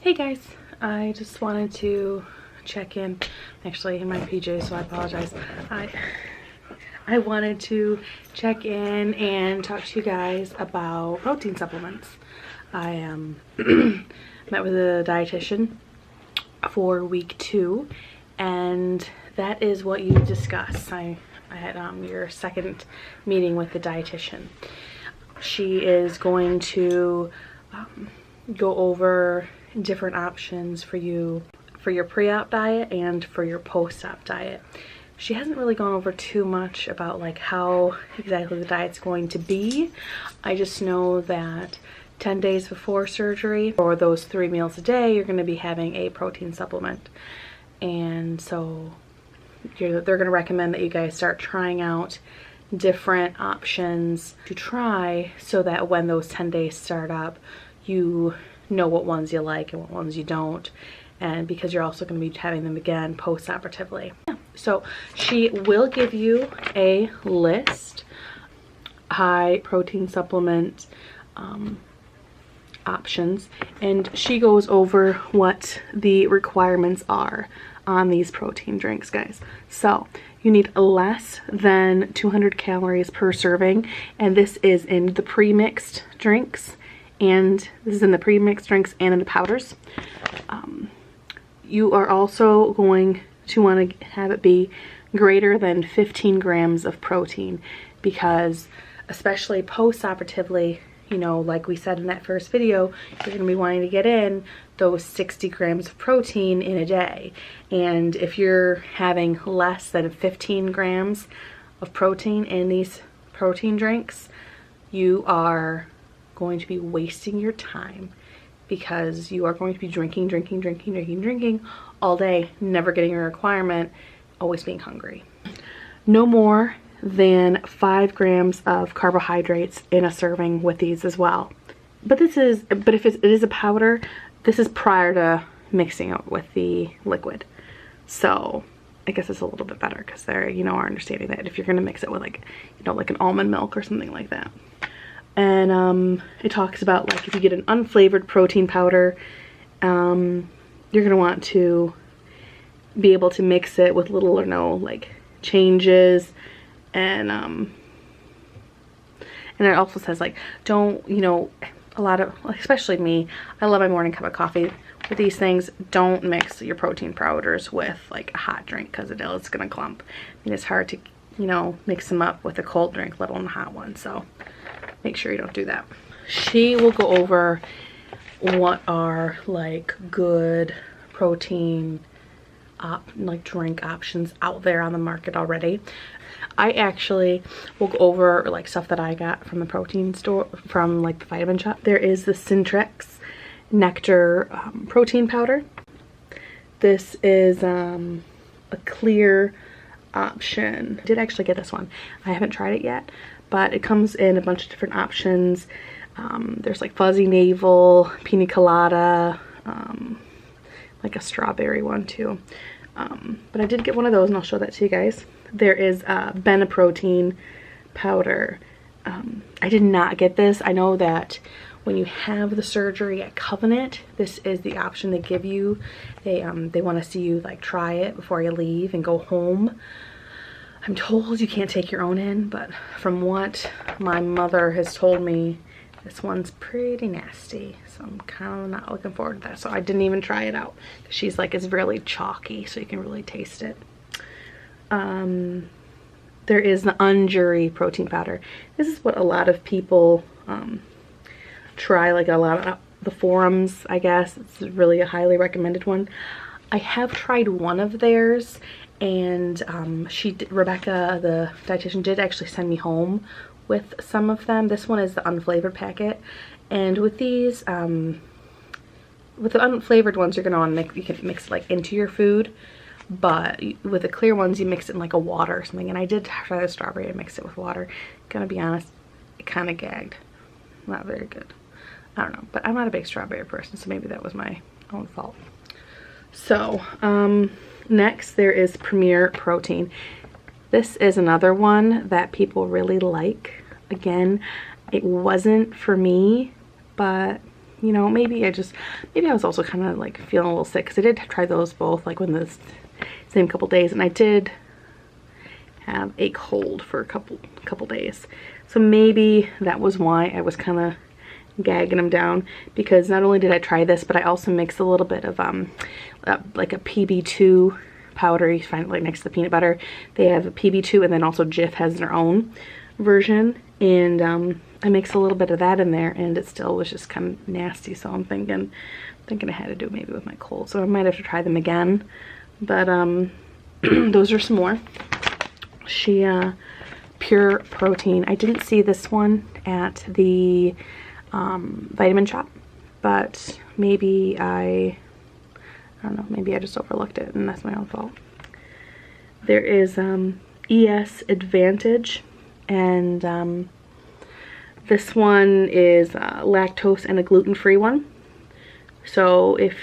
Hey guys, I just wanted to check in. I'm actually in my PJs, so I apologize. I wanted to check in and talk to you guys about protein supplements. I met with a dietitian for week 2, and that is what you discuss. I had your second meeting with the dietitian. She is going to go over different options for you for your pre-op diet and for your post-op diet. She hasn't really gone over too much about like how exactly the diet's going to be. I just know that 10 days before surgery, or those 3 meals a day, you're going to be having a protein supplement. And so they're going to recommend that you guys start trying out different options to try, so that when those 10 days start up, you know what ones you like and what ones you don't, and because you're also going to be having them again post-operatively. So she will give you a list, high protein supplement options, and she goes over what the requirements are on these protein drinks, guys. So you need less than 200 calories per serving, and this is in the pre-mixed drinks, and this is in the pre-mixed drinks and in the powders. You are also going to want to have it be greater than 15 grams of protein, because especially post-operatively, you know, like we said in that first video, you're going to be wanting to get in those 60 grams of protein in a day. And if you're having less than 15 grams of protein in these protein drinks, you are going to be wasting your time, because you are going to be drinking all day, never getting your requirement, always being hungry. No more than 5 grams of carbohydrates in a serving with these as well. But if it is a powder, this is prior to mixing it with the liquid. So I guess it's a little bit better, because they're, you know, are understanding that if you're gonna mix it with like, you know, like an almond milk or something like that. And it talks about like if you get an unflavored protein powder, you're gonna want to be able to mix it with little or no like changes. And it also says like, don't, you know, a lot of, especially me, I love my morning cup of coffee. With these things, don't mix your protein powders with like a hot drink, because it's gonna clump. I mean, it's hard to, you know, mix them up with a cold drink, let alone a hot one. So make sure you don't do that. She will go over what are like good protein like drink options out there on the market already. I actually will go over like stuff that I got from the protein store, from like the Vitamin Shoppe. There is the Cintrex Nectar protein powder. This is a clear option. I did actually get this one. I haven't tried it yet, but it comes in a bunch of different options. There's like fuzzy navel, pina colada, like a strawberry one too. But I did get one of those, and I'll show that to you guys. There is Beneprotein powder. I did not get this. I know that when you have the surgery at Covenant, this is the option they give you. They want to see you like try it before you leave and go home. I'm told you can't take your own in, but from what my mother has told me, this one's pretty nasty, so I'm kind of not looking forward to that. So I didn't even try it out. She's like, it's really chalky, so you can really taste it. There is the Unjury protein powder. This is what a lot of people try, like a lot of the forums, I guess. It's really a highly recommended one. I have tried one of theirs, and Rebecca, the dietitian, did actually send me home with some of them. This one is the unflavored packet, and with these, with the unflavored ones, you're gonna want to mix. You can mix it like into your food, but with the clear ones, you mix it in like a water or something. And I did try the strawberry and mix it with water. Gonna be honest, it kind of gagged. Not very good. I don't know, but I'm not a big strawberry person, so maybe that was my own fault. So next there is Premier Protein. This is another one that people really like. Again, it wasn't for me, but you know, maybe I was also kind of like feeling a little sick because I did try those both like when this same couple days, and I did have a cold for a couple days. So maybe that was why I was kind of gagging them down, because not only did I try this, but I also mixed a little bit of like a PB2 powder. You find it like next to the peanut butter. They have a PB2, and then also Jif has their own version, and I mixed a little bit of that in there, and it still was just kind of nasty. So I'm thinking I had to do it maybe with my cold, so I might have to try them again. But those are some more Shea Pure Protein. I didn't see this one at the Vitamin Shop, but maybe I don't know, maybe I just overlooked it and that's my own fault. There is ES Advantage, and this one is lactose and a gluten-free one. So if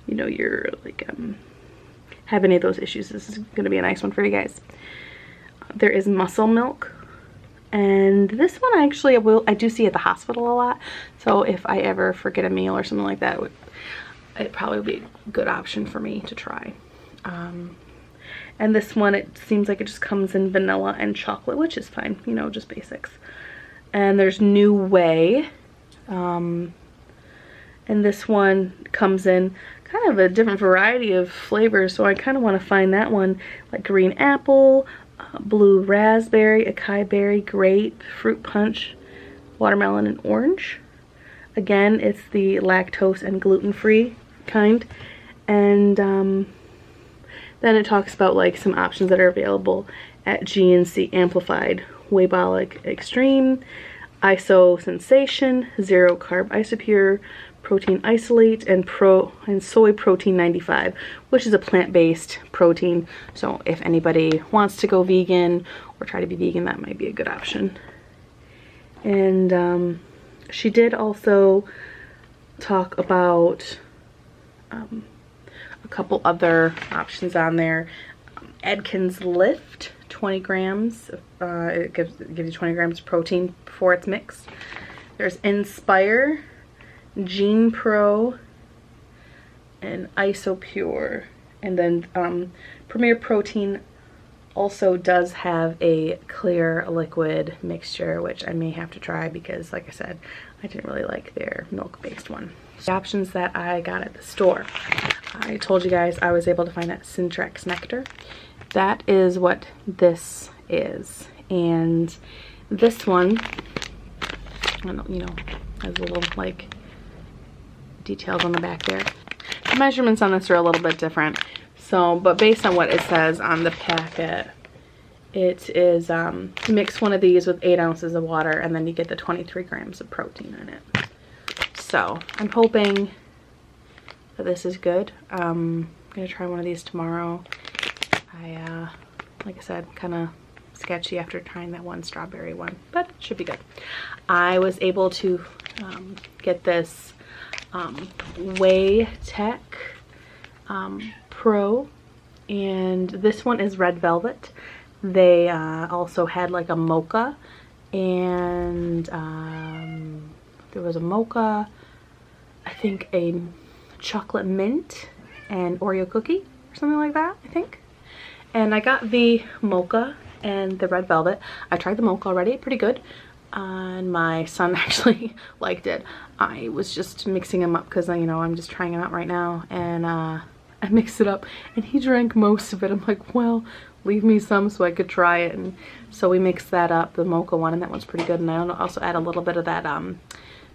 you know you're like have any of those issues, this is going to be a nice one for you guys. There is Muscle Milk, and this one actually I do see at the hospital a lot. So if I ever forget a meal or something like that, it probably would be a good option for me to try. And this one, it seems like it just comes in vanilla and chocolate, which is fine, you know, just basics. And there's New Way, and this one comes in kind of a different variety of flavors, so I kind of want to find that one, like green apple, blue raspberry, acai berry, grape, fruit punch, watermelon, and orange. Again, it's the lactose and gluten-free kind. And then it talks about like some options that are available at GNC Amplified: Waybolic Extreme, Iso Sensation, Zero Carb Isopure, Protein Isolate, and Soy Protein 95, which is a plant-based protein. So if anybody wants to go vegan or try to be vegan, that might be a good option. And she did also talk about a couple other options on there. Edkins Lift, 20 grams. It gives you 20 grams of protein before it's mixed. There's Inspire, Gene Pro, and Isopure. And then Premier Protein also does have a clear liquid mixture, which I may have to try because, like I said, I didn't really like their milk-based one. The options that I got at the store, I told you guys I was able to find that Syntrex Nectar. That is what this is. And this one, I don't know, you know, has a little like details on the back there. The measurements on this are a little bit different. So, but based on what it says on the packet, it is mix one of these with 8 ounces of water, and then you get the 23 grams of protein in it. So I'm hoping that this is good. I'm gonna try one of these tomorrow. Like I said, kind of sketchy after trying that one strawberry one, but it should be good. I was able to get this Whey Tech Pro, and this one is red velvet. They also had like a mocha, and there was a mocha, I think a chocolate mint and Oreo cookie or something like that, I think. And I got the mocha and the red velvet. I tried the mocha already, pretty good. And my son actually liked it. I was just mixing them up because, you know, I'm just trying them out right now. And I mixed it up and he drank most of it. I'm like, well, leave me some so I could try it. And so we mixed that up, the mocha one, and that one's pretty good. And I also add a little bit of that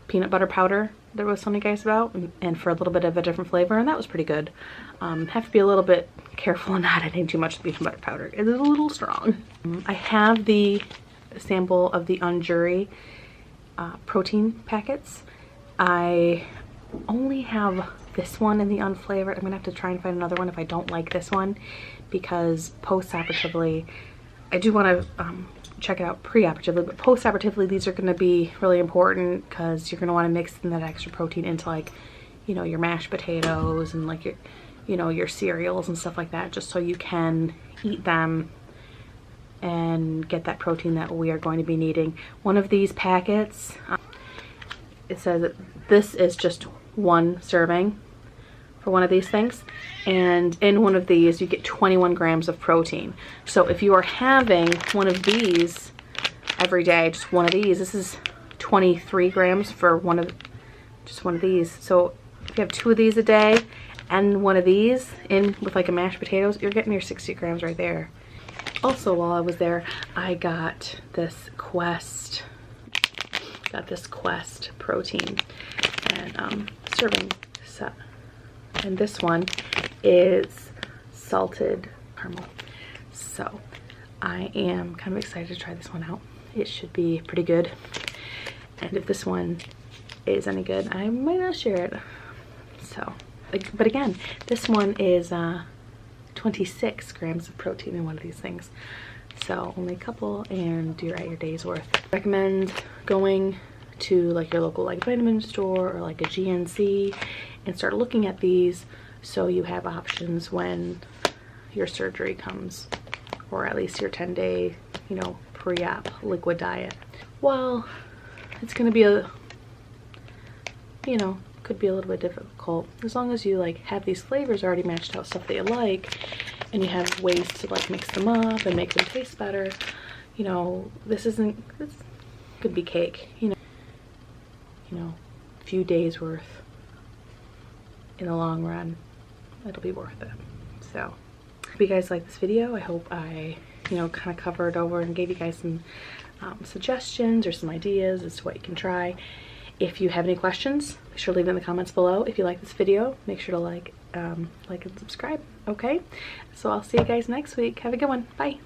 peanut butter powder there was telling you guys about, and for a little bit of a different flavor, and that was pretty good. Have to be a little bit careful and not adding too much peanut butter powder. It is a little strong. I have the sample of the Unjury protein packets. I only have this one in the unflavored. I'm gonna have to try and find another one if I don't like this one, because post-operatively, I do want to check it out pre-operatively, but post-operatively these are going to be really important because you're going to want to mix in that extra protein into, like, you know, your mashed potatoes and like your, you know, your cereals and stuff like that, just so you can eat them and get that protein that we are going to be needing. One of these packets it says that this is just 1 serving for one of these things, and in one of these you get 21 grams of protein. So if you are having one of these every day, just one of these, this is 23 grams for just one of these. So if you have 2 of these a day and one of these in with like a mashed potatoes, you're getting your 60 grams right there. Also, while I was there, I got this Quest protein and serving set. And this one is salted caramel. So I am kind of excited to try this one out. It should be pretty good. And if this one is any good, I might not share it. So, but again, this one is 26 grams of protein in one of these things. So only a couple, and you're at your day's worth. Recommend going to like your local like vitamin store or like a GNC and start looking at these so you have options when your surgery comes, or at least your 10-day, you know, pre-op liquid diet. Well, it's gonna be a, you know, could be a little bit difficult. As long as you like have these flavors already matched out, stuff that you like, and you have ways to like mix them up and make them taste better, you know, this could be cake, you know, a few days worth. In the long run, it'll be worth it. So if you guys like this video, I hope I, you know, kind of covered over and gave you guys some suggestions or some ideas as to what you can try. If you have any questions, make sure to leave it in the comments below. If you like this video, make sure to like and subscribe. Okay, so I'll see you guys next week. Have a good one. Bye.